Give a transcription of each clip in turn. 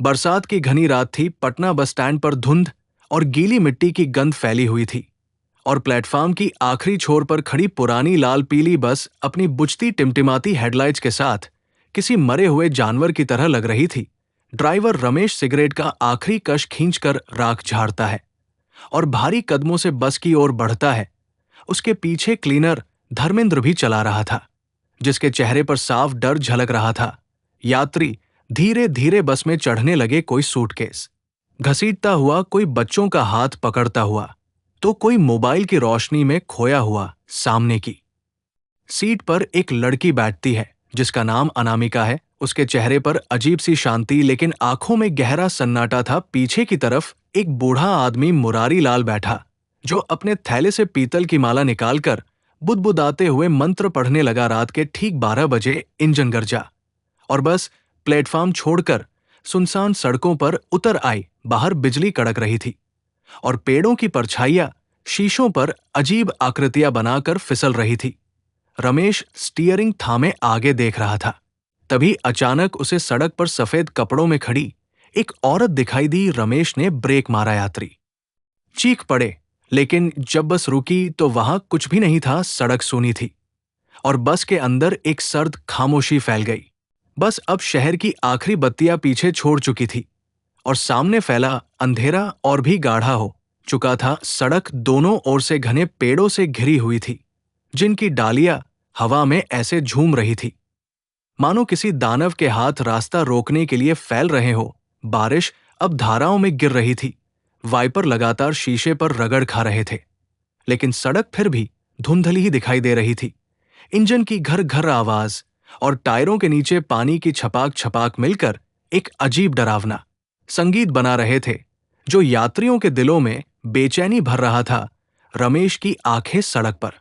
बरसात की घनी रात थी। पटना बस स्टैंड पर धुंध और गीली मिट्टी की गंध फैली हुई थी और प्लेटफॉर्म की आखिरी छोर पर खड़ी पुरानी लाल पीली बस अपनी बुझती टिमटिमाती हेडलाइट्स के साथ किसी मरे हुए जानवर की तरह लग रही थी। ड्राइवर रमेश सिगरेट का आखिरी कश खींचकर राख झाड़ता है और भारी कदमों से बस की ओर बढ़ता है। उसके पीछे क्लीनर धर्मेंद्र भी चला रहा था, जिसके चेहरे पर साफ डर झलक रहा था। यात्री धीरे धीरे बस में चढ़ने लगे, कोई सूटकेस घसीटता हुआ, कोई बच्चों का हाथ पकड़ता हुआ, तो कोई मोबाइल की रोशनी में खोया हुआ। सामने की सीट पर एक लड़की बैठती है जिसका नाम अनामिका है। उसके चेहरे पर अजीब सी शांति, लेकिन आंखों में गहरा सन्नाटा था। पीछे की तरफ एक बूढ़ा आदमी मुरारी लाल बैठा, जो अपने थैले से पीतल की माला निकालकर बुदबुदाते हुए मंत्र पढ़ने लगा। रात के ठीक 12 बजे इंजन गरजा और बस प्लेटफॉर्म छोड़कर सुनसान सड़कों पर उतर आई। बाहर बिजली कड़क रही थी और पेड़ों की परछाइयां शीशों पर अजीब आकृतियां बनाकर फिसल रही थी। रमेश स्टीयरिंग थामे आगे देख रहा था। तभी अचानक उसे सड़क पर सफेद कपड़ों में खड़ी एक औरत दिखाई दी। रमेश ने ब्रेक मारा। यात्री चीख पड़े, लेकिन जब बस रुकी तो वहां कुछ भी नहीं था। सड़क सूनी थी और बस के अंदर एक सर्द खामोशी फैल गई। बस अब शहर की आखिरी बत्तियां पीछे छोड़ चुकी थी और सामने फैला अंधेरा और भी गाढ़ा हो चुका था। सड़क दोनों ओर से घने पेड़ों से घिरी हुई थी, जिनकी डालियां हवा में ऐसे झूम रही थी मानो किसी दानव के हाथ रास्ता रोकने के लिए फैल रहे हो। बारिश अब धाराओं में गिर रही थी। वाइपर लगातार शीशे पर रगड़ खा रहे थे, लेकिन सड़क फिर भी धुंधली ही दिखाई दे रही थी। इंजन की घर घर आवाज और टायरों के नीचे पानी की छपाक छपाक मिलकर एक अजीब डरावना संगीत बना रहे थे, जो यात्रियों के दिलों में बेचैनी भर रहा था। रमेश की आंखें सड़क पर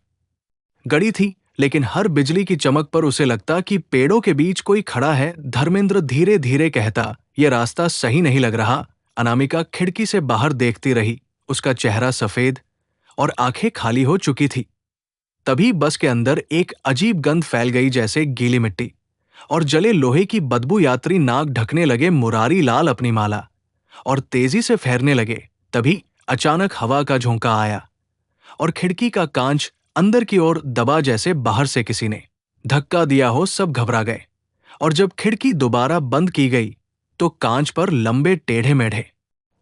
गड़ी थी, लेकिन हर बिजली की चमक पर उसे लगता कि पेड़ों के बीच कोई खड़ा है। धर्मेंद्र धीरे धीरे कहता, यह रास्ता सही नहीं लग रहा। अनामिका खिड़की से बाहर देखती रही। उसका चेहरा सफेद और आंखें खाली हो चुकी थी। तभी बस के अंदर एक अजीब गंध फैल गई, जैसे गीली मिट्टी और जले लोहे की बदबू। यात्री नाक ढकने लगे। मुरारी लाल अपनी माला और तेजी से फेरने लगे। तभी अचानक हवा का झोंका आया और खिड़की का कांच अंदर की ओर दबा, जैसे बाहर से किसी ने धक्का दिया हो। सब घबरा गए और जब खिड़की दोबारा बंद की गई तो कांच पर लंबे टेढ़े मेढ़े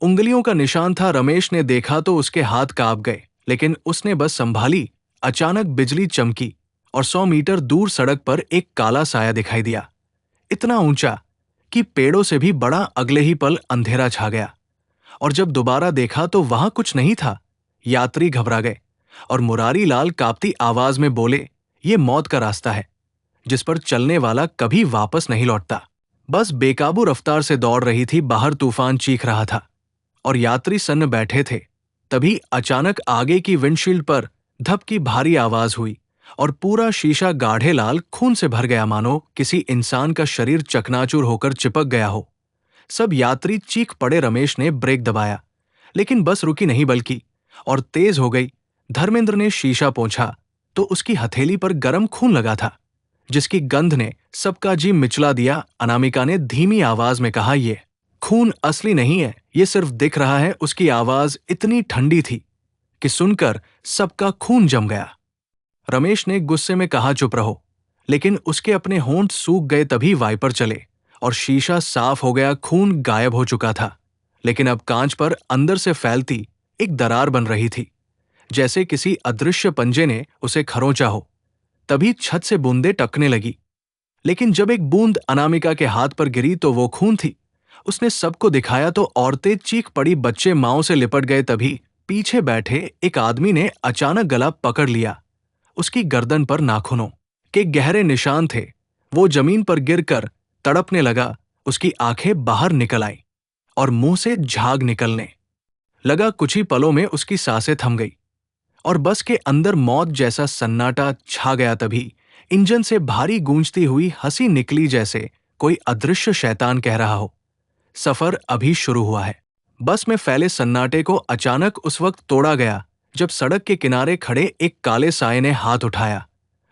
उंगलियों का निशान था। रमेश ने देखा तो उसके हाथ कांप गए, लेकिन उसने बस संभाली। अचानक बिजली चमकी और 100 मीटर दूर सड़क पर एक काला साया दिखाई दिया, इतना ऊंचा कि पेड़ों से भी बड़ा। अगले ही पल अंधेरा छा गया और जब दोबारा देखा तो वहां कुछ नहीं था। यात्री घबरा गए और मुरारी लाल कांपती आवाज में बोले, ये मौत का रास्ता है जिस पर चलने वाला कभी वापस नहीं लौटता। बस बेकाबू रफ्तार से दौड़ रही थी। बाहर तूफान चीख रहा था और यात्री सन्न बैठे थे। तभी अचानक आगे की विंडशील्ड पर धप की भारी आवाज हुई और पूरा शीशा गाढ़े लाल खून से भर गया, मानो किसी इंसान का शरीर चकनाचूर होकर चिपक गया हो। सब यात्री चीख पड़े। रमेश ने ब्रेक दबाया, लेकिन बस रुकी नहीं बल्कि और तेज हो गई। धर्मेंद्र ने शीशा पोंछा तो उसकी हथेली पर गर्म खून लगा था, जिसकी गंध ने सबका जी मिचला दिया। अनामिका ने धीमी आवाज में कहा, ये खून असली नहीं है, ये सिर्फ दिख रहा है। उसकी आवाज इतनी ठंडी थी कि सुनकर सबका खून जम गया। रमेश ने गुस्से में कहा, चुप रहो, लेकिन उसके अपने होंठ सूख गए। तभी वाइपर चले और शीशा साफ हो गया। खून गायब हो चुका था, लेकिन अब कांच पर अंदर से फैलती एक दरार बन रही थी, जैसे किसी अदृश्य पंजे ने उसे खरोंचा हो। तभी छत से बूंदें टपकने लगी, लेकिन जब एक बूंद अनामिका के हाथ पर गिरी तो वो खून थी। उसने सबको दिखाया तो औरतें चीख पड़ी, बच्चे मांओं से लिपट गए। तभी पीछे बैठे एक आदमी ने अचानक गला पकड़ लिया। उसकी गर्दन पर नाखूनों के गहरे निशान थे। वो जमीन पर गिरकर तड़पने लगा। उसकी आंखें बाहर निकल आई और मुंह से झाग निकलने लगा। कुछ ही पलों में उसकी सांसें थम गई और बस के अंदर मौत जैसा सन्नाटा छा गया। तभी इंजन से भारी गूंजती हुई हंसी निकली, जैसे कोई अदृश्य शैतान कह रहा हो, सफर अभी शुरू हुआ है। बस में फैले सन्नाटे को अचानक उस वक्त तोड़ा गया जब सड़क के किनारे खड़े एक काले साये ने हाथ उठाया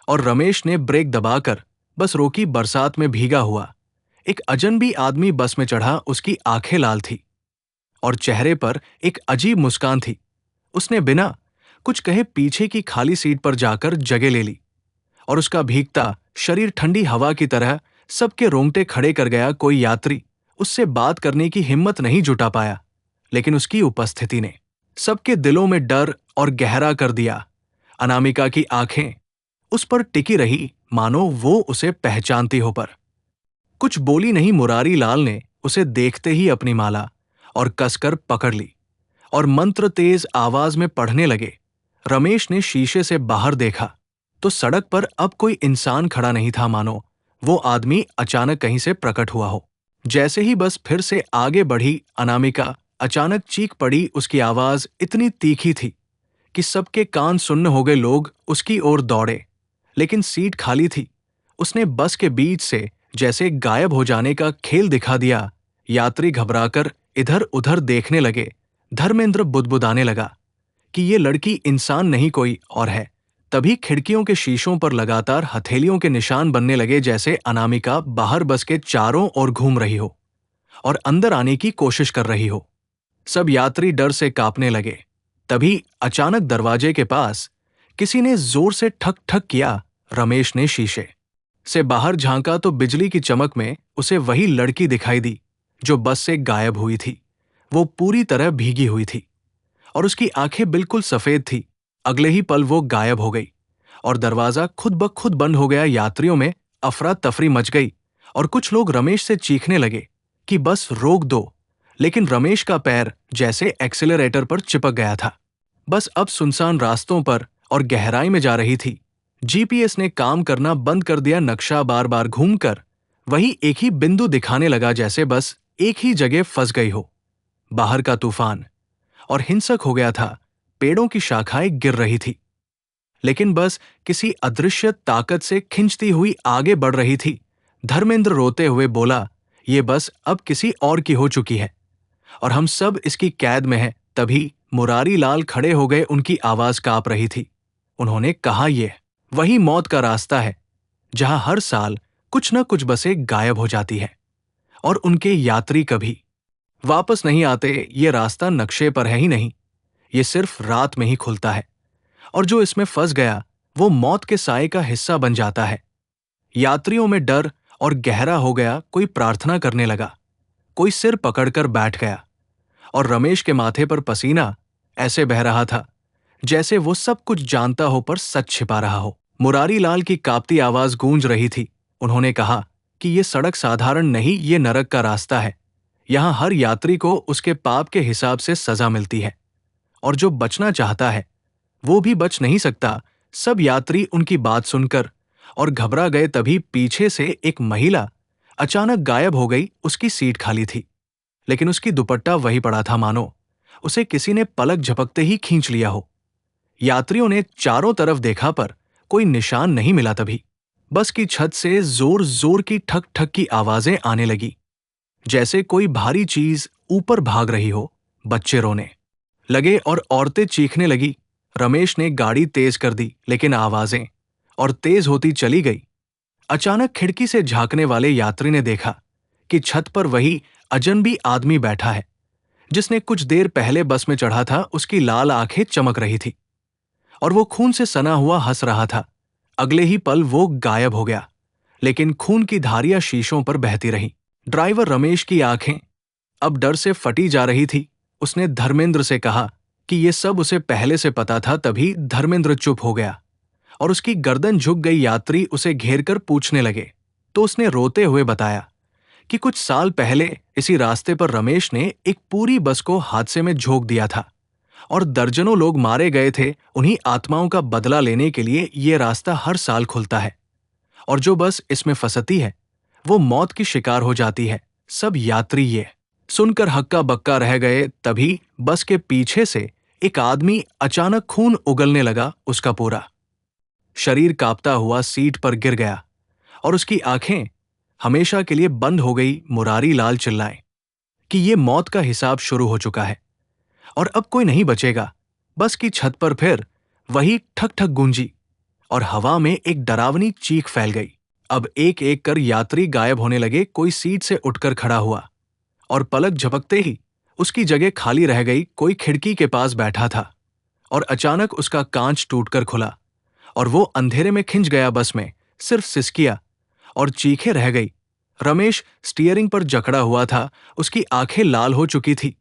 और रमेश ने ब्रेक दबाकर बस रोकी। बरसात में भीगा हुआ एक अजनबी आदमी बस में चढ़ा। उसकी आंखें लाल थी और चेहरे पर एक अजीब मुस्कान थी। उसने बिना कुछ कहे पीछे की खाली सीट पर जाकर जगह ले ली और उसका भीगता शरीर ठंडी हवा की तरह सबके रोंगटे खड़े कर गया। कोई यात्री उससे बात करने की हिम्मत नहीं जुटा पाया, लेकिन उसकी उपस्थिति ने सबके दिलों में डर और गहरा कर दिया। अनामिका की आंखें उस पर टिकी रही, मानो वो उसे पहचानती हो। पर कुछ बोली नहीं। मुरारी लाल ने उसे देखते ही अपनी माला और कसकर पकड़ ली और मंत्र तेज आवाज में पढ़ने लगे। रमेश ने शीशे से बाहर देखा तो सड़क पर अब कोई इंसान खड़ा नहीं था, मानो वो आदमी अचानक कहीं से प्रकट हुआ हो। जैसे ही बस फिर से आगे बढ़ी, अनामिका अचानक चीख पड़ी। उसकी आवाज इतनी तीखी थी कि सबके कान सुन्न हो गए। लोग उसकी ओर दौड़े, लेकिन सीट खाली थी। उसने बस के बीच से जैसे गायब हो जाने का खेल दिखा दिया। यात्री घबराकर इधर उधर देखने लगे। धर्मेंद्र बुदबुदाने लगा कि ये लड़की इंसान नहीं कोई और है। तभी खिड़कियों के शीशों पर लगातार हथेलियों के निशान बनने लगे, जैसे अनामिका बाहर बस के चारों ओर घूम रही हो और अंदर आने की कोशिश कर रही हो। सब यात्री डर से कांपने लगे। तभी अचानक दरवाजे के पास किसी ने जोर से ठक ठक किया। रमेश ने शीशे से बाहर झांका तो बिजली की चमक में उसे वही लड़की दिखाई दी जो बस से गायब हुई थी। वो पूरी तरह भीगी हुई थी और उसकी आंखें बिल्कुल सफेद थी। अगले ही पल वो गायब हो गई और दरवाजा खुद ब खुद बंद हो गया। यात्रियों में अफरा तफरी मच गई और कुछ लोग रमेश से चीखने लगे कि बस रोक दो, लेकिन रमेश का पैर जैसे एक्सीलरेटर पर चिपक गया था। बस अब सुनसान रास्तों पर और गहराई में जा रही थी। जीपीएस ने काम करना बंद कर दिया। नक्शा बार बार घूमकर वही एक ही बिंदु दिखाने लगा, जैसे बस एक ही जगह फंस गई हो। बाहर का तूफान और हिंसक हो गया था। पेड़ों की शाखाएं गिर रही थी, लेकिन बस किसी अदृश्य ताकत से खिंचती हुई आगे बढ़ रही थी। धर्मेंद्र रोते हुए बोला, ये बस अब किसी और की हो चुकी है और हम सब इसकी कैद में हैं। तभी मुरारी लाल खड़े हो गए। उनकी आवाज कांप रही थी। उन्होंने कहा, ये वही मौत का रास्ता है जहां हर साल कुछ न कुछ बसें गायब हो जाती हैं और उनके यात्री कभी वापस नहीं आते। ये रास्ता नक्शे पर है ही नहीं, ये सिर्फ रात में ही खुलता है और जो इसमें फंस गया वो मौत के साए का हिस्सा बन जाता है। यात्रियों में डर और गहरा हो गया। कोई प्रार्थना करने लगा, कोई सिर पकड़कर बैठ गया और रमेश के माथे पर पसीना ऐसे बह रहा था जैसे वो सब कुछ जानता हो पर सच छिपा रहा हो। मुरारी लाल की कांपती आवाज गूंज रही थी। उन्होंने कहा कि ये सड़क साधारण नहीं, ये नरक का रास्ता है। यहां हर यात्री को उसके पाप के हिसाब से सजा मिलती है और जो बचना चाहता है वो भी बच नहीं सकता। सब यात्री उनकी बात सुनकर और घबरा गए। तभी पीछे से एक महिला अचानक गायब हो गई। उसकी सीट खाली थी, लेकिन उसकी दुपट्टा वही पड़ा था, मानो उसे किसी ने पलक झपकते ही खींच लिया हो। यात्रियों ने चारों तरफ देखा पर कोई निशान नहीं मिला। तभी बस की छत से जोर जोर की ठक ठक की आवाजें आने लगी, जैसे कोई भारी चीज ऊपर भाग रही हो। बच्चे रोने लगे और औरतें चीखने लगी। रमेश ने गाड़ी तेज कर दी, लेकिन आवाजें और तेज होती चली गई। अचानक खिड़की से झांकने वाले यात्री ने देखा कि छत पर वही अजनबी आदमी बैठा है जिसने कुछ देर पहले बस में चढ़ा था। उसकी लाल आंखें चमक रही थी और वो खून से सना हुआ हंस रहा था। अगले ही पल वो गायब हो गया, लेकिन खून की धारियां शीशों पर बहती रहीं। ड्राइवर रमेश की आंखें अब डर से फटी जा रही थी। उसने धर्मेंद्र से कहा कि ये सब उसे पहले से पता था। तभी धर्मेंद्र चुप हो गया और उसकी गर्दन झुक गई। यात्री उसे घेरकर पूछने लगे तो उसने रोते हुए बताया कि कुछ साल पहले इसी रास्ते पर रमेश ने एक पूरी बस को हादसे में झोंक दिया था और दर्जनों लोग मारे गए थे। उन्हीं आत्माओं का बदला लेने के लिए ये रास्ता हर साल खुलता है और जो बस इसमें फंसती है वो मौत की शिकार हो जाती है। सब यात्री ये सुनकर हक्का बक्का रह गए। तभी बस के पीछे से एक आदमी अचानक खून उगलने लगा। उसका पूरा शरीर कांपता हुआ सीट पर गिर गया और उसकी आंखें हमेशा के लिए बंद हो गई। मुरारी लाल चिल्लाए कि ये मौत का हिसाब शुरू हो चुका है और अब कोई नहीं बचेगा। बस की छत पर फिर वही ठक ठक गूंजी और हवा में एक डरावनी चीख फैल गई। अब एक एक कर यात्री गायब होने लगे। कोई सीट से उठकर खड़ा हुआ और पलक झपकते ही उसकी जगह खाली रह गई। कोई खिड़की के पास बैठा था और अचानक उसका कांच टूटकर खुला और वो अंधेरे में खिंच गया। बस में सिर्फ सिसकियां और चीखें रह गई। रमेश स्टीयरिंग पर जकड़ा हुआ था। उसकी आंखें लाल हो चुकी थी,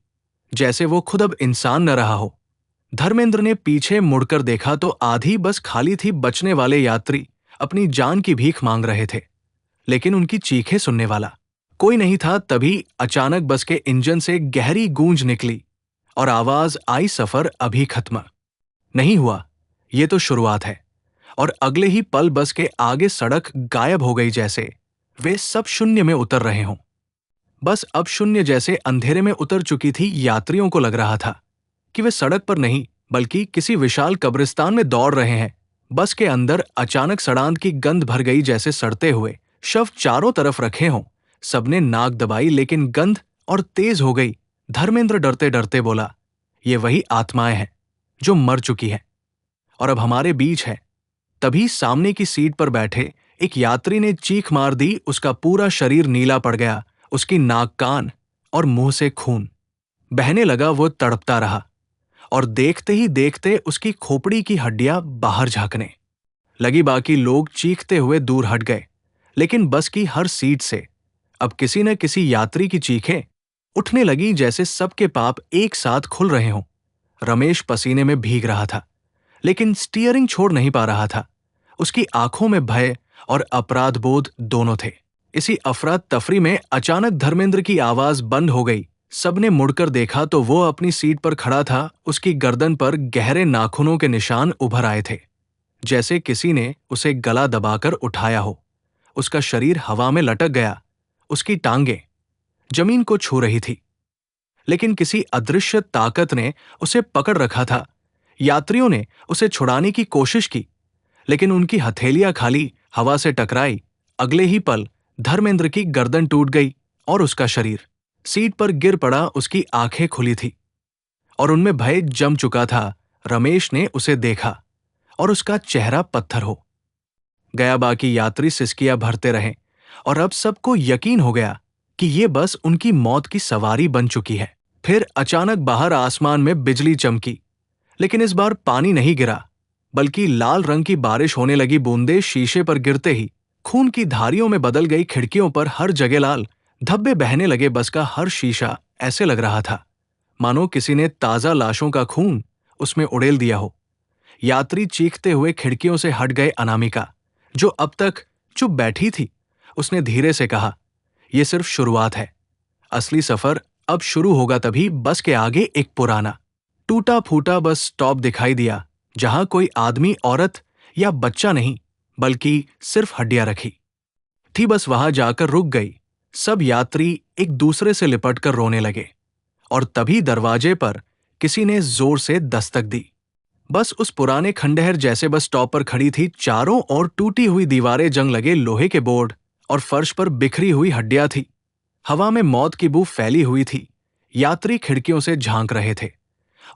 जैसे वो खुद अब इंसान न रहा हो। धर्मेंद्र ने पीछे मुड़कर देखा तो आधी बस खाली थी। बचने वाले यात्री अपनी जान की भीख मांग रहे थे, लेकिन उनकी चीखें सुनने वाला कोई नहीं था। तभी अचानक बस के इंजन से गहरी गूंज निकली और आवाज आई, सफर अभी खत्म नहीं हुआ, ये तो शुरुआत है। और अगले ही पल बस के आगे सड़क गायब हो गई, जैसे वे सब शून्य में उतर रहे हों। बस अब शून्य जैसे अंधेरे में उतर चुकी थी। यात्रियों को लग रहा था कि वे सड़क पर नहीं बल्कि किसी विशाल कब्रिस्तान में दौड़ रहे हैं। बस के अंदर अचानक सड़ांध की गंध भर गई, जैसे सड़ते हुए शव चारों तरफ रखे हों। सबने नाक दबाई, लेकिन गंध और तेज हो गई। धर्मेंद्र डरते डरते बोला, ये वही आत्माएं हैं जो मर चुकी हैं और अब हमारे बीच है। तभी सामने की सीट पर बैठे एक यात्री ने चीख मार दी। उसका पूरा शरीर नीला पड़ गया। उसकी नाक, कान और मुंह से खून बहने लगा। वो तड़पता रहा और देखते ही देखते उसकी खोपड़ी की हड्डियां बाहर झांकने लगी। बाकी लोग चीखते हुए दूर हट गए, लेकिन बस की हर सीट से अब किसी न किसी यात्री की चीखें उठने लगी, जैसे सबके पाप एक साथ खुल रहे हों। रमेश पसीने में भीग रहा था, लेकिन स्टीयरिंग छोड़ नहीं पा रहा था। उसकी आंखों में भय और अपराध बोध दोनों थे। इसी अफरा तफरी में अचानक धर्मेंद्र की आवाज बंद हो गई। सबने मुड़कर देखा तो वो अपनी सीट पर खड़ा था। उसकी गर्दन पर गहरे नाखूनों के निशान उभर आए थे, जैसे किसी ने उसे गला दबाकर उठाया हो। उसका शरीर हवा में लटक गया। उसकी टांगें जमीन को छू रही थी, लेकिन किसी अदृश्य ताकत ने उसे पकड़ रखा था। यात्रियों ने उसे छुड़ाने की कोशिश की, लेकिन उनकी हथेलियां खाली हवा से टकराई। अगले ही पल धर्मेंद्र की गर्दन टूट गई और उसका शरीर सीट पर गिर पड़ा। उसकी आंखें खुली थी और उनमें भय जम चुका था। रमेश ने उसे देखा और उसका चेहरा पत्थर हो गया। बाकी यात्री सिसकियां भरते रहे और अब सबको यकीन हो गया कि ये बस उनकी मौत की सवारी बन चुकी है। फिर अचानक बाहर आसमान में बिजली चमकी, लेकिन इस बार पानी नहीं गिरा, बल्कि लाल रंग की बारिश होने लगी। बूंदें शीशे पर गिरते ही खून की धारियों में बदल गई। खिड़कियों पर हर जगह लाल धब्बे बहने लगे। बस का हर शीशा ऐसे लग रहा था मानो किसी ने ताजा लाशों का खून उसमें उड़ेल दिया हो। यात्री चीखते हुए खिड़कियों से हट गए। अनामिका, जो अब तक चुप बैठी थी, उसने धीरे से कहा, यह सिर्फ शुरुआत है, असली सफर अब शुरू होगा। तभी बस के आगे एक पुराना टूटा फूटा बस स्टॉप दिखाई दिया, जहां कोई आदमी, औरत या बच्चा नहीं बल्कि सिर्फ हड्डियां रखी थी। बस वहां जाकर रुक गई। सब यात्री एक दूसरे से लिपटकर रोने लगे और तभी दरवाजे पर किसी ने जोर से दस्तक दी। बस उस पुराने खंडहर जैसे बस स्टॉप पर खड़ी थी। चारों ओर टूटी हुई दीवारें, जंग लगे लोहे के बोर्ड और फर्श पर बिखरी हुई हड्डियां थी। हवा में मौत की बू फैली हुई थी। यात्री खिड़कियों से झांक रहे थे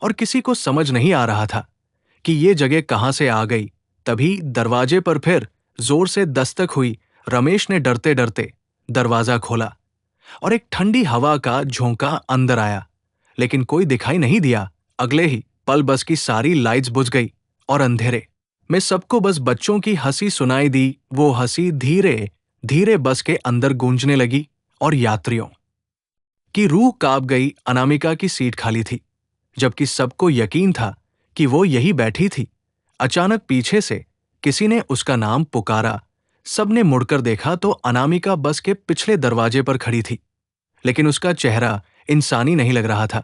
और किसी को समझ नहीं आ रहा था कि ये जगह कहां से आ गई। तभी दरवाजे पर फिर जोर से दस्तक हुई। रमेश ने डरते डरते दरवाजा खोला और एक ठंडी हवा का झोंका अंदर आया, लेकिन कोई दिखाई नहीं दिया। अगले ही पल बस की सारी लाइट्स बुझ गई और अंधेरे में सबको बस बच्चों की हंसी सुनाई दी। वो हंसी धीरे धीरे बस के अंदर गूंजने लगी और यात्रियों की रूह कांप गई। अनामिका की सीट खाली थी, जबकि सबको यकीन था कि वो यही बैठी थी। अचानक पीछे से किसी ने उसका नाम पुकारा। सबने मुड़कर देखा तो अनामिका बस के पिछले दरवाजे पर खड़ी थी, लेकिन उसका चेहरा इंसानी नहीं लग रहा था।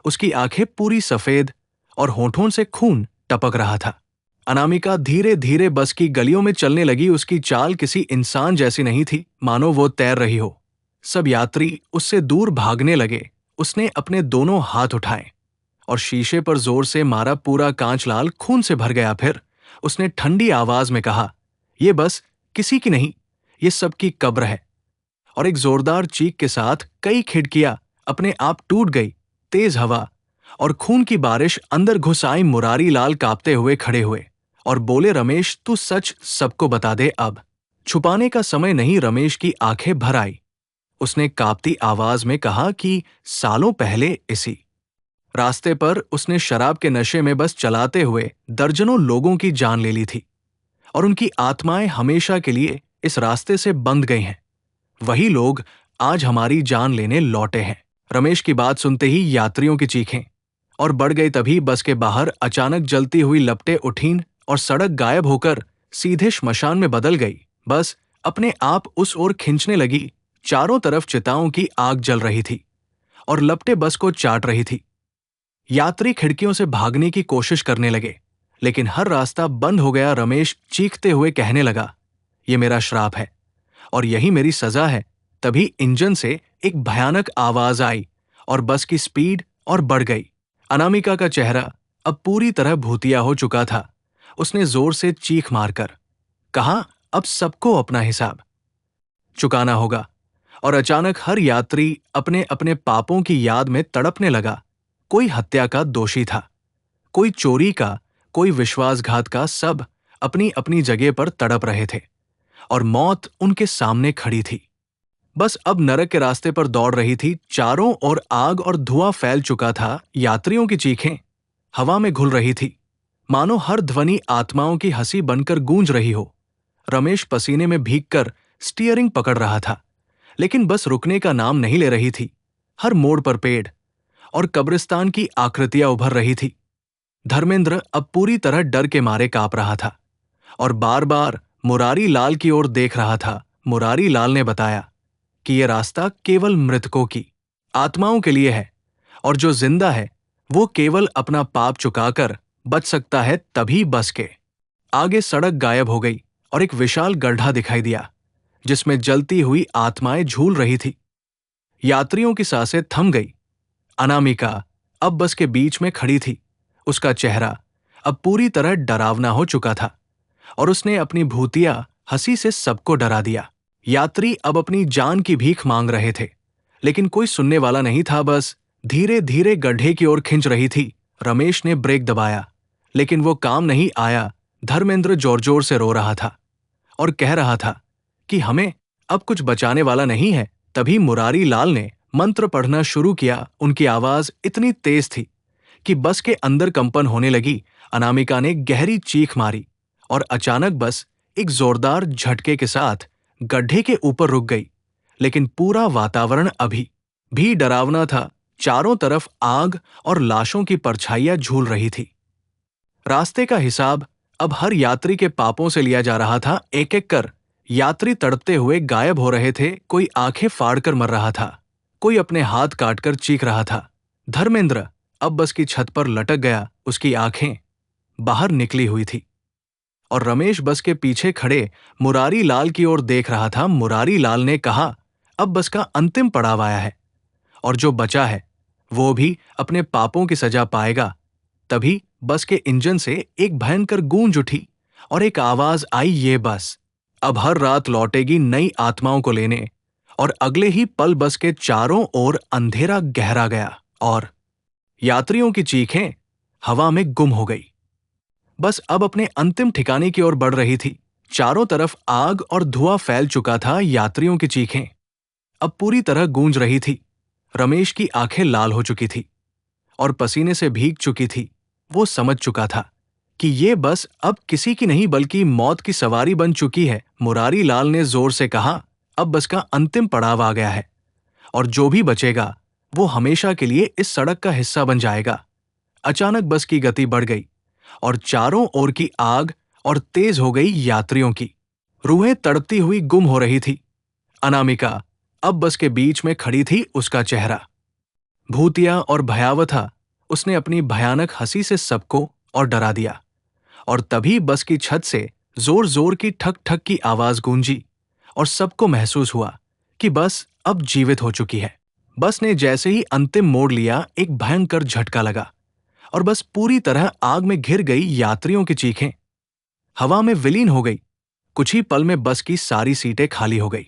उसकी आंखें पूरी सफेद और होठों से खून टपक रहा था। अनामिका धीरे धीरे बस की गलियों में चलने लगी। उसकी चाल किसी इंसान जैसी नहीं थी, मानो वो तैर रही हो। सब यात्री उससे दूर भागने लगे। उसने अपने दोनों हाथ उठाए और शीशे पर जोर से मारा। पूरा कांच लाल खून से भर गया। फिर उसने ठंडी आवाज में कहा, यह बस किसी की नहीं, ये सबकी कब्र है। और एक जोरदार चीख के साथ कई खिड़कियां अपने आप टूट गई। तेज हवा और खून की बारिश अंदर घुस आई। मुरारी लाल कांपते हुए खड़े हुए और बोले, रमेश, तू सच सबको बता दे अब। छुपाने का समय नहीं, रमेश की आंखें भर आई। उसने कांपती आवाज में कहा कि सालों पहले इसी रास्ते पर उसने शराब के नशे में बस चलाते हुए दर्जनों लोगों की जान ले ली थी, और उनकी आत्माएं हमेशा के लिए इस रास्ते से बंध गई हैं। वही लोग आज हमारी जान लेने लौटे हैं। रमेश की बात सुनते ही यात्रियों की चीखें और बढ़ गई। तभी बस के बाहर अचानक जलती हुई लपटें उठीं और सड़क गायब होकर सीधे श्मशान में बदल गई। बस अपने आप उस ओर खींचने लगी। चारों तरफ चिताओं की आग जल रही थी और लपटें बस को चाट रही थी। यात्री खिड़कियों से भागने की कोशिश करने लगे, लेकिन हर रास्ता बंद हो गया। रमेश चीखते हुए कहने लगा, ये मेरा श्राप है और यही मेरी सजा है। तभी इंजन से एक भयानक आवाज आई और बस की स्पीड और बढ़ गई। अनामिका का चेहरा अब पूरी तरह भूतिया हो चुका था। उसने जोर से चीख मारकर कहा, अब सबको अपना हिसाब चुकाना होगा। और अचानक हर यात्री अपने अपने पापों की याद में तड़पने लगा। कोई हत्या का दोषी था, कोई चोरी का, कोई विश्वासघात का। सब अपनी अपनी जगह पर तड़प रहे थे और मौत उनके सामने खड़ी थी। बस अब नरक के रास्ते पर दौड़ रही थी। चारों ओर आग और धुआं फैल चुका था। यात्रियों की चीखें हवा में घुल रही थी, मानो हर ध्वनि आत्माओं की हंसी बनकर गूंज रही हो। रमेश पसीने में भीगकर स्टीयरिंग पकड़ रहा था, लेकिन बस रुकने का नाम नहीं ले रही थी। हर मोड़ पर पेड़ और कब्रिस्तान की आकृतियां उभर रही थी। धर्मेंद्र अब पूरी तरह डर के मारे कांप रहा था और बार बार मुरारी लाल की ओर देख रहा था। मुरारी लाल ने बताया कि यह रास्ता केवल मृतकों की आत्माओं के लिए है, और जो जिंदा है वो केवल अपना पाप चुकाकर बच सकता है। तभी बस के आगे सड़क गायब हो गई और एक विशाल गड्ढा दिखाई दिया, जिसमें जलती हुई आत्माएं झूल रही थी। यात्रियों की सांसें थम गई। अनामिका अब बस के बीच में खड़ी थी। उसका चेहरा अब पूरी तरह डरावना हो चुका था और उसने अपनी भूतिया हंसी से सबको डरा दिया। यात्री अब अपनी जान की भीख मांग रहे थे, लेकिन कोई सुनने वाला नहीं था। बस धीरे धीरे गड्ढे की ओर खिंच रही थी। रमेश ने ब्रेक दबाया, लेकिन वो काम नहीं आया। धर्मेंद्र जोर जोर से रो रहा था और कह रहा था कि हमें अब कुछ बचाने वाला नहीं है। तभी मुरारी लाल ने मंत्र पढ़ना शुरू किया। उनकी आवाज इतनी तेज थी कि बस के अंदर कंपन होने लगी। अनामिका ने गहरी चीख मारी और अचानक बस एक जोरदार झटके के साथ गड्ढे के ऊपर रुक गई। लेकिन पूरा वातावरण अभी भी डरावना था। चारों तरफ आग और लाशों की परछाइयां झूल रही थी। रास्ते का हिसाब अब हर यात्री के पापों से लिया जा रहा था। एक एक कर यात्री तड़पते हुए गायब हो रहे थे। कोई आंखें फाड़कर मर रहा था, कोई अपने हाथ काटकर चीख रहा था। धर्मेंद्र अब बस की छत पर लटक गया। उसकी आंखें बाहर निकली हुई थी और रमेश बस के पीछे खड़े मुरारी लाल की ओर देख रहा था। मुरारी लाल ने कहा, अब बस का अंतिम पड़ाव आया है और जो बचा है वो भी अपने पापों की सजा पाएगा। तभी बस के इंजन से एक भयंकर गूंज उठी और एक आवाज आई, ये बस अब हर रात लौटेगी नई आत्माओं को लेने। और अगले ही पल बस के चारों ओर अंधेरा गहरा गया और यात्रियों की चीखें हवा में गुम हो गई। बस अब अपने अंतिम ठिकाने की ओर बढ़ रही थी। चारों तरफ आग और धुआं फैल चुका था। यात्रियों की चीखें अब पूरी तरह गूंज रही थी। रमेश की आंखें लाल हो चुकी थी और पसीने से भीग चुकी थी। वो समझ चुका था कि ये बस अब किसी की नहीं बल्कि मौत की सवारी बन चुकी है। मुरारी लाल ने जोर से कहा, अब बस का अंतिम पड़ाव आ गया है और जो भी बचेगा वो हमेशा के लिए इस सड़क का हिस्सा बन जाएगा। अचानक बस की गति बढ़ गई और चारों ओर की आग और तेज हो गई। यात्रियों की रूहें तड़पती हुई गुम हो रही थी। अनामिका अब बस के बीच में खड़ी थी। उसका चेहरा भूतिया और भयावह था। उसने अपनी भयानक हंसी से सबको और डरा दिया। और तभी बस की छत से जोर जोर की ठक ठक की आवाज गूंजी और सबको महसूस हुआ कि बस अब जीवित हो चुकी है। बस ने जैसे ही अंतिम मोड़ लिया, एक भयंकर झटका लगा और बस पूरी तरह आग में घिर गई। यात्रियों की चीखें हवा में विलीन हो गई। कुछ ही पल में बस की सारी सीटें खाली हो गई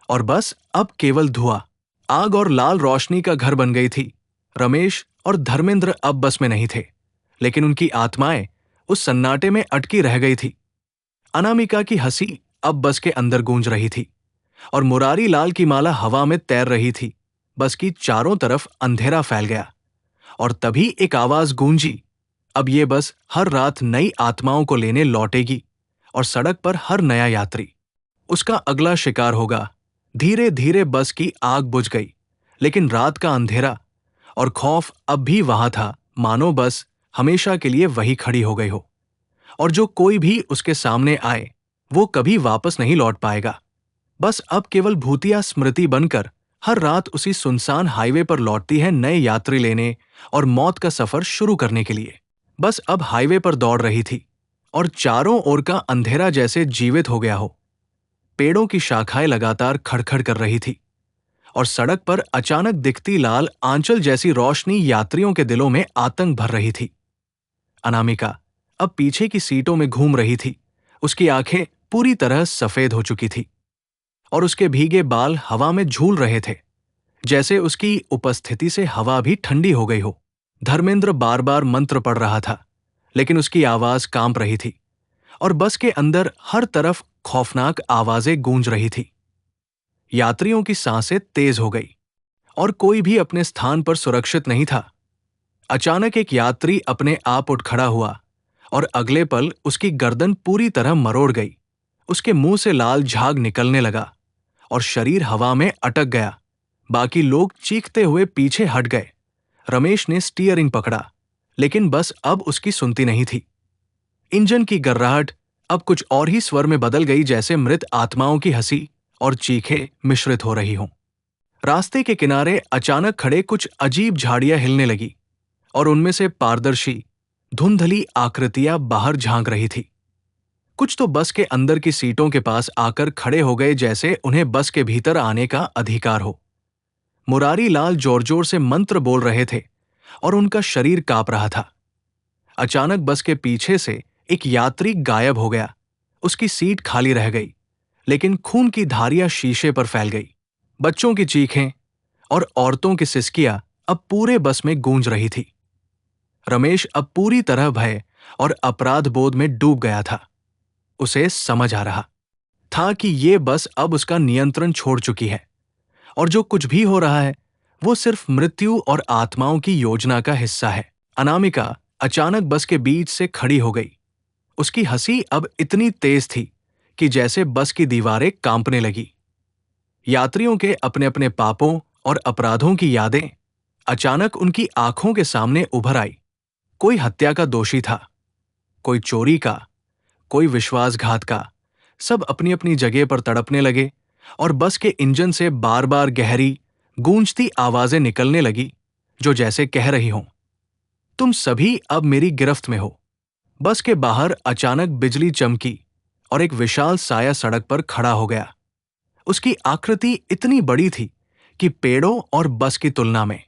और बस अब केवल धुआं, आग और लाल रोशनी का घर बन गई थी। रमेश और धर्मेंद्र अब बस में नहीं थे, लेकिन उनकी आत्माएं उस सन्नाटे में अटकी रह गई थी। अनामिका की हंसी अब बस के अंदर गूंज रही थी और मुरारी लाल की माला हवा में तैर रही थी। बस की चारों तरफ अंधेरा फैल गया और तभी एक आवाज गूंजी, अब ये बस हर रात नई आत्माओं को लेने लौटेगी और सड़क पर हर नया यात्री उसका अगला शिकार होगा। धीरे धीरे बस की आग बुझ गई, लेकिन रात का अंधेरा और खौफ अब भी वहां था, मानो बस हमेशा के लिए वही खड़ी हो गई हो और जो कोई भी उसके सामने आए वो कभी वापस नहीं लौट पाएगा। बस अब केवल भूतिया स्मृति बनकर हर रात उसी सुनसान हाईवे पर लौटती है नए यात्री लेने और मौत का सफर शुरू करने के लिए। बस अब हाईवे पर दौड़ रही थी और चारों ओर का अंधेरा जैसे जीवित हो गया हो। पेड़ों की शाखाएं लगातार खड़खड़ कर रही थी और सड़क पर अचानक दिखती लाल आंचल जैसी रोशनी यात्रियों के दिलों में आतंक भर रही थी। अनामिका अब पीछे की सीटों में घूम रही थी। उसकी आंखें पूरी तरह सफेद हो चुकी थी और उसके भीगे बाल हवा में झूल रहे थे, जैसे उसकी उपस्थिति से हवा भी ठंडी हो गई हो। धर्मेंद्र बार बार मंत्र पढ़ रहा था, लेकिन उसकी आवाज कांप रही थी और बस के अंदर हर तरफ खौफनाक आवाजें गूंज रही थी। यात्रियों की सांसें तेज हो गई और कोई भी अपने स्थान पर सुरक्षित नहीं था। अचानक एक यात्री अपने आप उठ खड़ा हुआ और अगले पल उसकी गर्दन पूरी तरह मरोड़ गई। उसके मुंह से लाल झाग निकलने लगा और शरीर हवा में अटक गया। बाकी लोग चीखते हुए पीछे हट गए। रमेश ने स्टीयरिंग पकड़ा, लेकिन बस अब उसकी सुनती नहीं थी। इंजन की गर्राहट अब कुछ और ही स्वर में बदल गई, जैसे मृत आत्माओं की हंसी और चीखें मिश्रित हो रही हों। रास्ते के किनारे अचानक खड़े कुछ अजीब झाड़ियां हिलने लगी और उनमें से पारदर्शी धुंधली आकृतियां बाहर झांक रही थी। कुछ तो बस के अंदर की सीटों के पास आकर खड़े हो गए, जैसे उन्हें बस के भीतर आने का अधिकार हो। मुरारी लाल जोर जोर से मंत्र बोल रहे थे और उनका शरीर कांप रहा था। अचानक बस के पीछे से एक यात्री गायब हो गया। उसकी सीट खाली रह गई, लेकिन खून की धारियां शीशे पर फैल गई। बच्चों की चीखें और औरतों की सिसकियां अब पूरे बस में गूंज रही थी। रमेश अब पूरी तरह भय और अपराध बोध में डूब गया था। उसे समझ आ रहा था कि ये बस अब उसका नियंत्रण छोड़ चुकी है और जो कुछ भी हो रहा है वो सिर्फ मृत्यु और आत्माओं की योजना का हिस्सा है। अनामिका अचानक बस के बीच से खड़ी हो गई। उसकी हंसी अब इतनी तेज थी कि जैसे बस की दीवारें कांपने लगी। यात्रियों के अपने अपने पापों और अपराधों की यादें अचानक उनकी आंखों के सामने उभर आई। कोई हत्या का दोषी था, कोई चोरी का, कोई विश्वासघात का। सब अपनी अपनी जगह पर तड़पने लगे और बस के इंजन से बार बार गहरी गूंजती आवाजें निकलने लगी, जो जैसे कह रही हों, तुम सभी अब मेरी गिरफ्त में हो। बस के बाहर अचानक बिजली चमकी और एक विशाल साया सड़क पर खड़ा हो गया। उसकी आकृति इतनी बड़ी थी कि पेड़ों और बस की तुलना में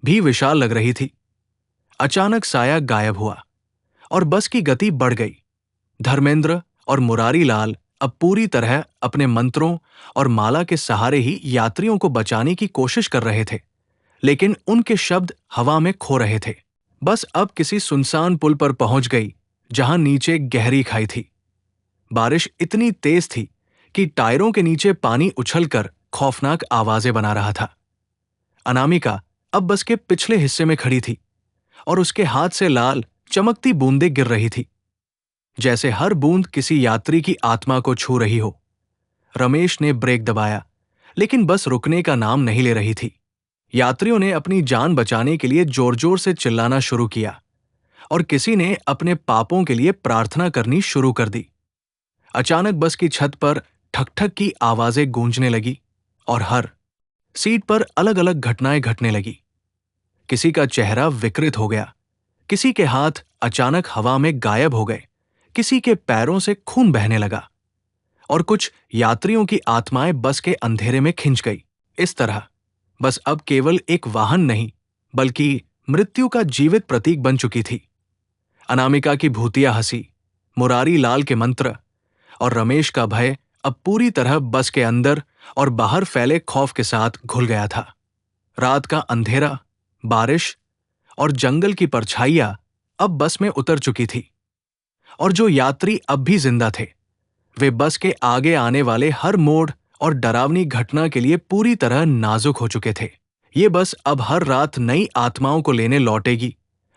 भी विशाल लग रही थी। अचानक साया गायब हुआ और बस की गति बढ़ गई। धर्मेंद्र और मुरारी लाल अब पूरी तरह अपने मंत्रों और माला के सहारे ही यात्रियों को बचाने की कोशिश कर रहे थे, लेकिन उनके शब्द हवा में खो रहे थे। बस अब किसी सुनसान पुल पर पहुंच गई, जहां नीचे गहरी खाई थी। बारिश इतनी तेज थी कि टायरों के नीचे पानी उछलकर खौफनाक आवाजें बना रहा था। अनामिका अब बस के पिछले हिस्से में खड़ी थी और उसके हाथ से लाल चमकती बूंदें गिर रही थी, जैसे हर बूंद किसी यात्री की आत्मा को छू रही हो। रमेश ने ब्रेक दबाया, लेकिन बस रुकने का नाम नहीं ले रही थी। यात्रियों ने अपनी जान बचाने के लिए जोर जोर से चिल्लाना शुरू किया और किसी ने अपने पापों के लिए प्रार्थना करनी शुरू कर दी। अचानक बस की छत पर ठक ठक की आवाजें गूंजने लगी और हर सीट पर अलग अलग घटनाएं घटने लगी। किसी का चेहरा विकृत हो गया, किसी के हाथ अचानक हवा में गायब हो गए, किसी के पैरों से खून बहने लगा और कुछ यात्रियों की आत्माएं बस के अंधेरे में खिंच गई। इस तरह बस अब केवल एक वाहन नहीं, बल्कि मृत्यु का जीवित प्रतीक बन चुकी थी। अनामिका की भूतिया हंसी, मुरारी लाल के मंत्र और रमेश का भय अब पूरी तरह बस के अंदर और बाहर फैले खौफ के साथ घुल गया था। रात का अंधेरा, बारिश और जंगल की परछाइयां अब बस में उतर चुकी थी और जो यात्री अब भी जिंदा थे वे बस के आगे आने वाले हर मोड़ और डरावनी घटना के लिए पूरी तरह नाजुक हो चुके थे। ये बस अब हर रात नई आत्माओं को लेने लौटेगी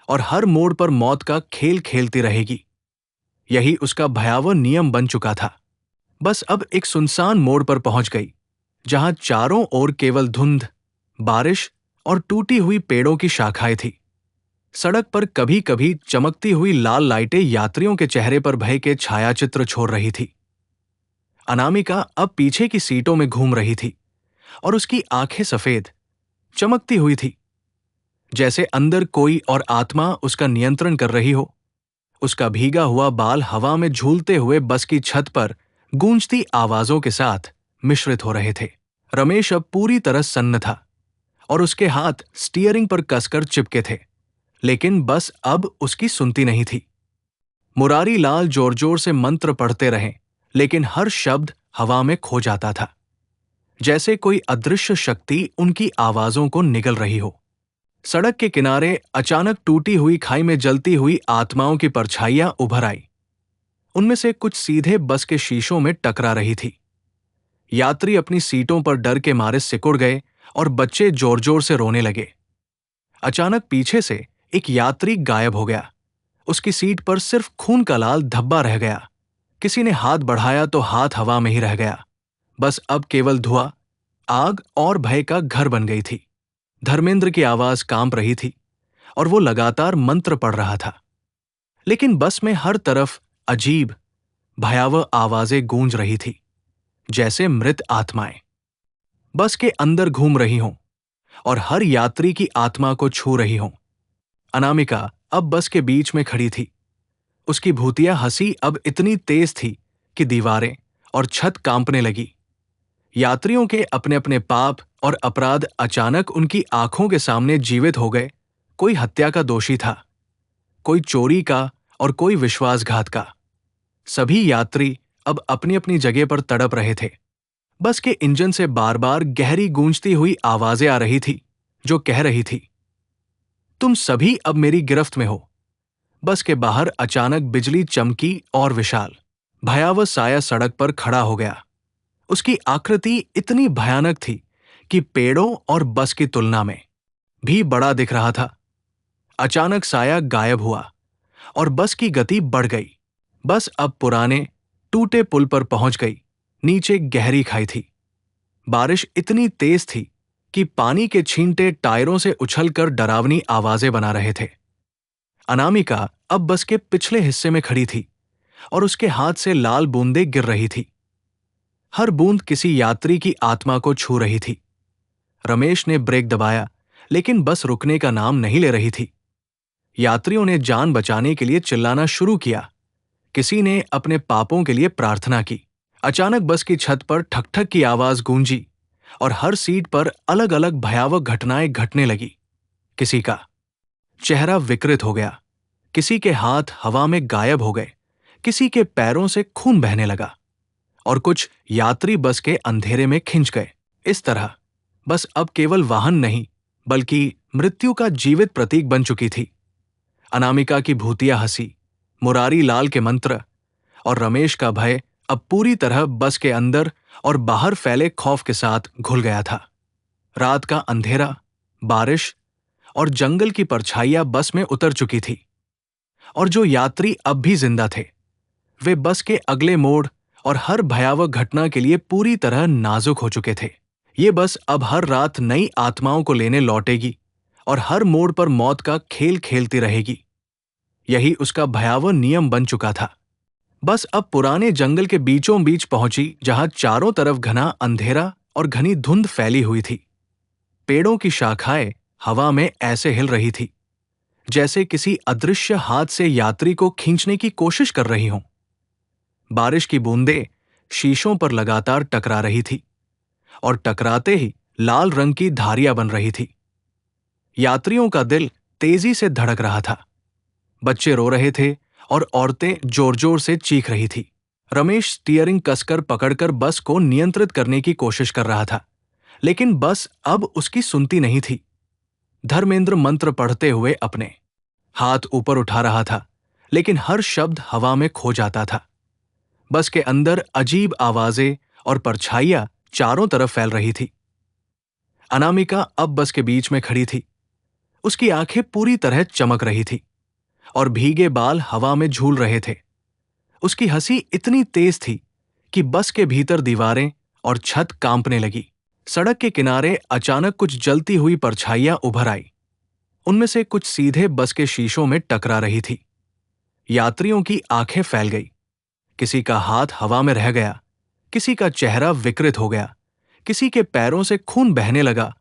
और हर मोड़ पर मौत का खेल खेलती रहेगी। यही उसका भयावह नियम बन चुका था। बस अब एक सुनसान मोड़ पर पहुंच गई, जहां चारों ओर केवल धुंध, बारिश और टूटी हुई पेड़ों की शाखाएं थी। सड़क पर कभी कभी चमकती हुई लाल लाइटें यात्रियों के चेहरे पर भय के छायाचित्र छोड़ रही थी। अनामिका अब पीछे की सीटों में घूम रही थी और उसकी आंखें सफेद, चमकती हुई थी, जैसे अंदर कोई और आत्मा उसका नियंत्रण कर रही हो। उसका भीगा हुआ बाल हवा में झूलते हुए बस की छत पर गूंजती आवाजों के साथ मिश्रित हो रहे थे। रमेश अब पूरी तरह सन्न था और उसके हाथ स्टीयरिंग पर कसकर चिपके थे, लेकिन बस अब उसकी सुनती नहीं थी। मुरारी लाल जोर जोर से मंत्र पढ़ते रहे, लेकिन हर शब्द हवा में खो जाता था, जैसे कोई अदृश्य शक्ति उनकी आवाजों को निगल रही हो। सड़क के किनारे अचानक टूटी हुई खाई में जलती हुई आत्माओं की परछाइयां उभर आई। उनमें से कुछ सीधे बस के शीशों में टकरा रही थी। यात्री अपनी सीटों पर डर के मारे सिकुड़ गए और बच्चे जोर जोर से रोने लगे। अचानक पीछे से एक यात्री गायब हो गया। उसकी सीट पर सिर्फ खून का लाल धब्बा रह गया। किसी ने हाथ बढ़ाया तो हाथ हवा में ही रह गया। बस अब केवल धुआं, आग और भय का घर बन गई थी। धर्मेंद्र की आवाज कांप रही थी और वो लगातार मंत्र पढ़ रहा था, लेकिन बस में हर तरफ अजीब, भयावह आवाजें गूंज रही थी, जैसे मृत आत्माएं बस के अंदर घूम रही हों और हर यात्री की आत्मा को छू रही हों। अनामिका अब बस के बीच में खड़ी थी। उसकी भूतिया हंसी अब इतनी तेज थी कि दीवारें और छत कांपने लगी। यात्रियों के अपने अपने पाप और अपराध अचानक उनकी आंखों के सामने जीवित हो गए। कोई हत्या का दोषी था, कोई चोरी का और कोई विश्वासघात का। सभी यात्री अब अपनी अपनी जगह पर तड़प रहे थे। बस के इंजन से बार बार गहरी गूंजती हुई आवाजें आ रही थी, जो कह रही थी, तुम सभी अब मेरी गिरफ्त में हो। बस के बाहर अचानक बिजली चमकी और विशाल, भयावह साया सड़क पर खड़ा हो गया। उसकी आकृति इतनी भयानक थी कि पेड़ों और बस की तुलना में भी बड़ा दिख रहा था। अचानक साया गायब हुआ और बस की गति बढ़ गई। बस अब पुराने टूटे पुल पर पहुंच गई। नीचे गहरी खाई थी। बारिश इतनी तेज थी कि पानी के छींटे टायरों से उछलकर डरावनी आवाजें बना रहे थे। अनामिका अब बस के पिछले हिस्से में खड़ी थी और उसके हाथ से लाल बूंदें गिर रही थी। हर बूंद किसी यात्री की आत्मा को छू रही थी। रमेश ने ब्रेक दबाया, लेकिन बस रुकने का नाम नहीं ले रही थी। यात्रियों ने जान बचाने के लिए चिल्लाना शुरू किया। किसी ने अपने पापों के लिए प्रार्थना की। अचानक बस की छत पर ठक ठक की आवाज गूंजी और हर सीट पर अलग अलग भयावह घटनाएं घटने लगी। किसी का चेहरा विकृत हो गया, किसी के हाथ हवा में गायब हो गए, किसी के पैरों से खून बहने लगा और कुछ यात्री बस के अंधेरे में खिंच गए। इस तरह बस अब केवल वाहन नहीं, बल्कि मृत्यु का जीवित प्रतीक बन चुकी थी। अनामिका की भूतिया हंसी, मुरारी लाल के मंत्र और रमेश का भय अब पूरी तरह बस के अंदर और बाहर फैले खौफ के साथ घुल गया था। रात का अंधेरा, बारिश और जंगल की परछाइयां बस में उतर चुकी थी, और जो यात्री अब भी जिंदा थे, वे बस के अगले मोड़ और हर भयावह घटना के लिए पूरी तरह नाजुक हो चुके थे। ये बस अब हर रात नई आत्माओं को लेने लौटेगी और हर मोड़ पर मौत का खेल खेलती रहेगी। यही उसका भयावह नियम बन चुका था। बस अब पुराने जंगल के बीचों बीच पहुंची, जहां चारों तरफ घना अंधेरा और घनी धुंध फैली हुई थी। पेड़ों की शाखाएं हवा में ऐसे हिल रही थी, जैसे किसी अदृश्य हाथ से यात्री को खींचने की कोशिश कर रही हों। बारिश की बूंदें शीशों पर लगातार टकरा रही थी और टकराते ही लाल रंग की धारियां बन रही थी। यात्रियों का दिल तेजी से धड़क रहा था। बच्चे रो रहे थे और औरतें जोर जोर से चीख रही थी। रमेश स्टीयरिंग कसकर पकड़कर बस को नियंत्रित करने की कोशिश कर रहा था, लेकिन बस अब उसकी सुनती नहीं थी। धर्मेंद्र मंत्र पढ़ते हुए अपने हाथ ऊपर उठा रहा था, लेकिन हर शब्द हवा में खो जाता था। बस के अंदर अजीब आवाजें और परछाइयां चारों तरफ फैल रही थी। अनामिका अब बस के बीच में खड़ी थी। उसकी आंखें पूरी तरह चमक रही थी और भीगे बाल हवा में झूल रहे थे। उसकी हंसी इतनी तेज थी कि बस के भीतर दीवारें और छत कांपने लगी। सड़क के किनारे अचानक कुछ जलती हुई परछाइयां उभर आई। उनमें से कुछ सीधे बस के शीशों में टकरा रही थी। यात्रियों की आंखें फैल गई। किसी का हाथ हवा में रह गया, किसी का चेहरा विकृत हो गया, किसी के पैरों से खून बहने लगा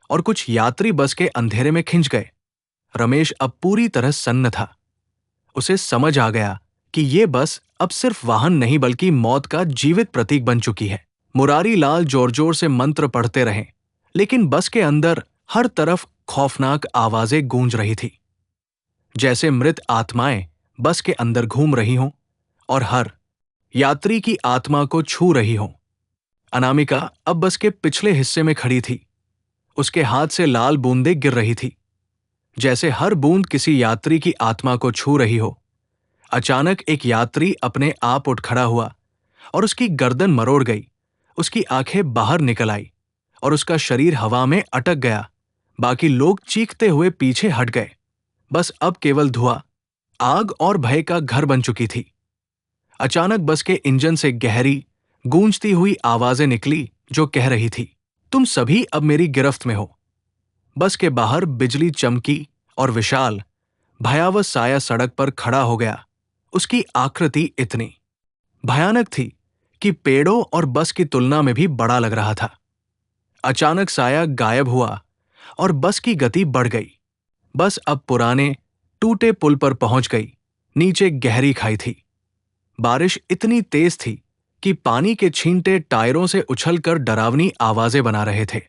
और कुछ यात्री बस के अंधेरे में खिंच गए। रमेश अब पूरी तरह सन्न था। उसे समझ आ गया कि ये बस अब सिर्फ वाहन नहीं बल्कि मौत का जीवित प्रतीक बन चुकी है। मुरारी लाल जोर जोर से मंत्र पढ़ते रहे, लेकिन बस के अंदर हर तरफ खौफनाक आवाजें गूंज रही थी, जैसे मृत आत्माएं बस के अंदर घूम रही हों और हर यात्री की आत्मा को छू रही हों। अनामिका अब बस के पिछले हिस्से में खड़ी थी। उसके हाथ से लाल बूंदें गिर रही थी, जैसे हर बूंद किसी यात्री की आत्मा को छू रही हो। अचानक एक यात्री अपने आप उठ खड़ा हुआ और उसकी गर्दन मरोड़ गई। उसकी आंखें बाहर निकल आई और उसका शरीर हवा में अटक गया। बाकी लोग चीखते हुए पीछे हट गए। बस अब केवल धुआं, आग और भय का घर बन चुकी थी। अचानक बस के इंजन से गहरी, गूंजती हुई आवाजें निकली जो कह रही थी, तुम सभी अब मेरी गिरफ्त में हो। बस के बाहर बिजली चमकी और विशाल, भयावह साया सड़क पर खड़ा हो गया। उसकी आकृति इतनी भयानक थी कि पेड़ों और बस की तुलना में भी बड़ा लग रहा था। अचानक साया गायब हुआ और बस की गति बढ़ गई। बस अब पुराने, टूटे पुल पर पहुंच गई। नीचे गहरी खाई थी। बारिश इतनी तेज थी कि पानी के छींटे टायरों से उछलकर डरावनी आवाजें बना रहे थे।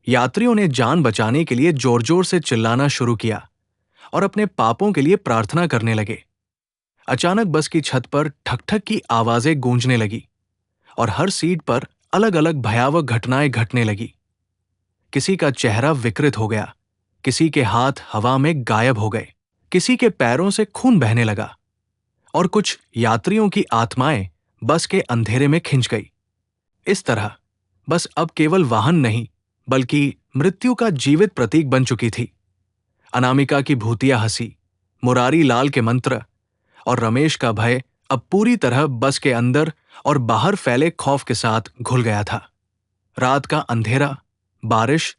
यात्रियों ने जान बचाने के लिए जोर जोर से चिल्लाना शुरू किया और अपने पापों के लिए प्रार्थना करने लगे। अचानक बस की छत पर ठक ठक की आवाजें गूंजने लगी और हर सीट पर अलग अलग भयावह घटनाएं घटने लगी। किसी का चेहरा विकृत हो गया, किसी के हाथ हवा में गायब हो गए, किसी के पैरों से खून बहने लगा और कुछ यात्रियों की आत्माएं बस के अंधेरे में खिंच गई। इस तरह बस अब केवल वाहन नहीं बल्कि मृत्यु का जीवित प्रतीक बन चुकी थी। अनामिका की भूतिया हंसी, मुरारी लाल के मंत्र और रमेश का भय अब पूरी तरह बस के अंदर और बाहर फैले खौफ के साथ घुल गया था। रात का अंधेरा, बारिश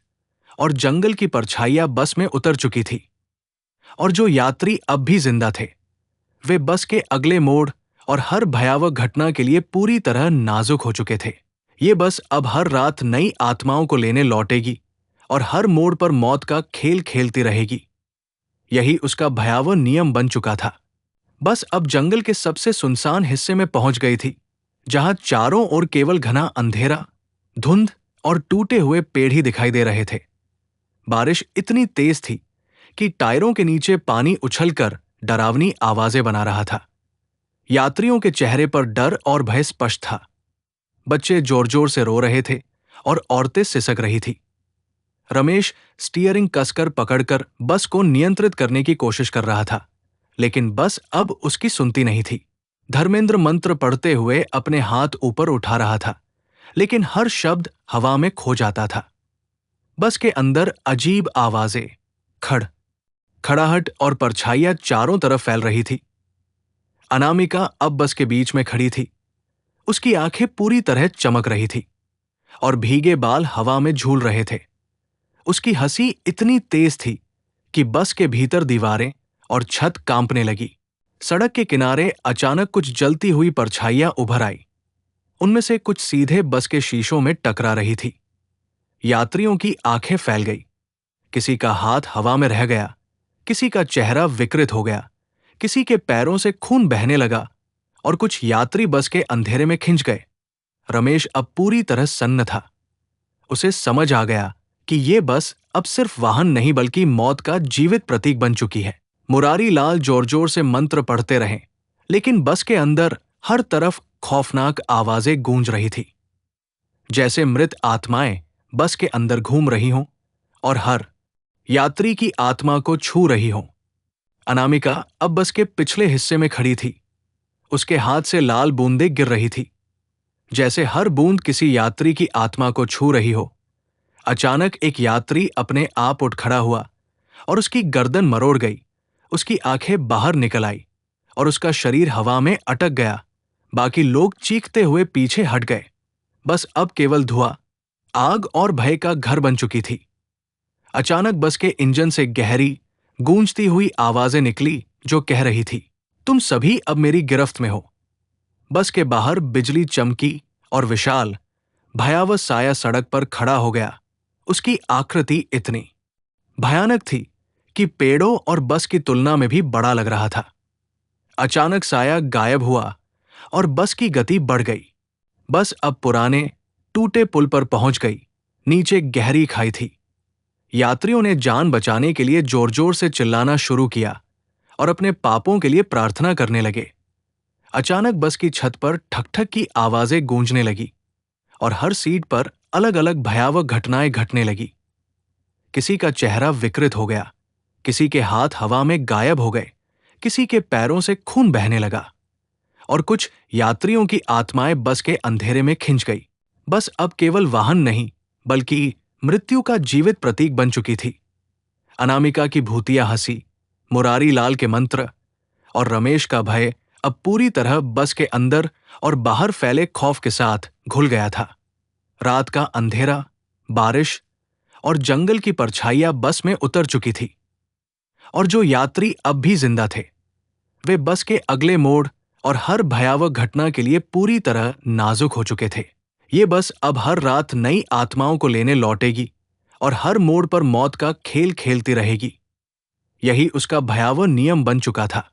और जंगल की परछाइयां बस में उतर चुकी थी और जो यात्री अब भी जिंदा थे, वे बस के अगले मोड़ और हर भयावह घटना के लिए पूरी तरह नाजुक हो चुके थे। ये बस अब हर रात नई आत्माओं को लेने लौटेगी और हर मोड़ पर मौत का खेल खेलती रहेगी। यही उसका भयावह नियम बन चुका था। बस अब जंगल के सबसे सुनसान हिस्से में पहुंच गई थी, जहां चारों ओर केवल घना अंधेरा, धुंध और टूटे हुए पेड़ ही दिखाई दे रहे थे। बारिश इतनी तेज थी कि टायरों के नीचे पानी उछलकर डरावनी आवाजें बना रहा था। यात्रियों के चेहरे पर डर और भय स्पष्ट था। बच्चे जोर जोर से रो रहे थे और औरतें सिसक रही थी। रमेश स्टीयरिंग कसकर पकड़कर बस को नियंत्रित करने की कोशिश कर रहा था, लेकिन बस अब उसकी सुनती नहीं थी। धर्मेंद्र मंत्र पढ़ते हुए अपने हाथ ऊपर उठा रहा था, लेकिन हर शब्द हवा में खो जाता था। बस के अंदर अजीब आवाजें, खड़ाहट और परछाइयां चारों तरफ फैल रही थी। अनामिका अब बस के बीच में खड़ी थी। उसकी आंखें पूरी तरह चमक रही थी और भीगे बाल हवा में झूल रहे थे। उसकी हंसी इतनी तेज थी कि बस के भीतर दीवारें और छत कांपने लगी। सड़क के किनारे अचानक कुछ जलती हुई परछाइयां उभर आई। उनमें से कुछ सीधे बस के शीशों में टकरा रही थी। यात्रियों की आंखें फैल गई। किसी का हाथ हवा में रह गया, किसी का चेहरा विकृत हो गया, किसी के पैरों से खून बहने लगा और कुछ यात्री बस के अंधेरे में खिंच गए। रमेश अब पूरी तरह सन्न था। उसे समझ आ गया कि ये बस अब सिर्फ वाहन नहीं बल्कि मौत का जीवित प्रतीक बन चुकी है। मुरारी लाल जोर जोर से मंत्र पढ़ते रहे, लेकिन बस के अंदर हर तरफ खौफनाक आवाजें गूंज रही थी, जैसे मृत आत्माएं बस के अंदर घूम रही हों और हर यात्री की आत्मा को छू रही हों। अनामिका अब बस के पिछले हिस्से में खड़ी थी। उसके हाथ से लाल बूंदें गिर रही थी, जैसे हर बूंद किसी यात्री की आत्मा को छू रही हो। अचानक एक यात्री अपने आप उठ खड़ा हुआ और उसकी गर्दन मरोड़ गई। उसकी आंखें बाहर निकल आई और उसका शरीर हवा में अटक गया। बाकी लोग चीखते हुए पीछे हट गए। बस अब केवल धुआं, आग और भय का घर बन चुकी थी। अचानक बस के इंजन से गहरी, गूंजती हुई आवाजें निकली जो कह रही थी, तुम सभी अब मेरी गिरफ्त में हो। बस के बाहर बिजली चमकी और विशाल, भयावह साया सड़क पर खड़ा हो गया। उसकी आकृति इतनी भयानक थी कि पेड़ों और बस की तुलना में भी बड़ा लग रहा था। अचानक साया गायब हुआ और बस की गति बढ़ गई। बस अब पुराने, टूटे पुल पर पहुंच गई। नीचे गहरी खाई थी। यात्रियों ने जान बचाने के लिए जोर जोर से चिल्लाना शुरू किया और अपने पापों के लिए प्रार्थना करने लगे। अचानक बस की छत पर ठक ठक की आवाजें गूंजने लगी और हर सीट पर अलग अलग भयावह घटनाएं घटने लगी। किसी का चेहरा विकृत हो गया, किसी के हाथ हवा में गायब हो गए, किसी के पैरों से खून बहने लगा और कुछ यात्रियों की आत्माएं बस के अंधेरे में खिंच गई। बस अब केवल वाहन नहीं, बल्कि मृत्यु का जीवित प्रतीक बन चुकी थी। अनामिका की भूतिया हंसी, मुरारी लाल के मंत्र और रमेश का भय अब पूरी तरह बस के अंदर और बाहर फैले खौफ के साथ घुल गया था। रात का अंधेरा, बारिश और जंगल की परछाइयां बस में उतर चुकी थी और जो यात्री अब भी जिंदा थे, वे बस के अगले मोड़ और हर भयावह घटना के लिए पूरी तरह नाजुक हो चुके थे। ये बस अब हर रात नई आत्माओं को लेने लौटेगी और हर मोड़ पर मौत का खेल खेलती रहेगी। यही उसका भयावह नियम बन चुका था।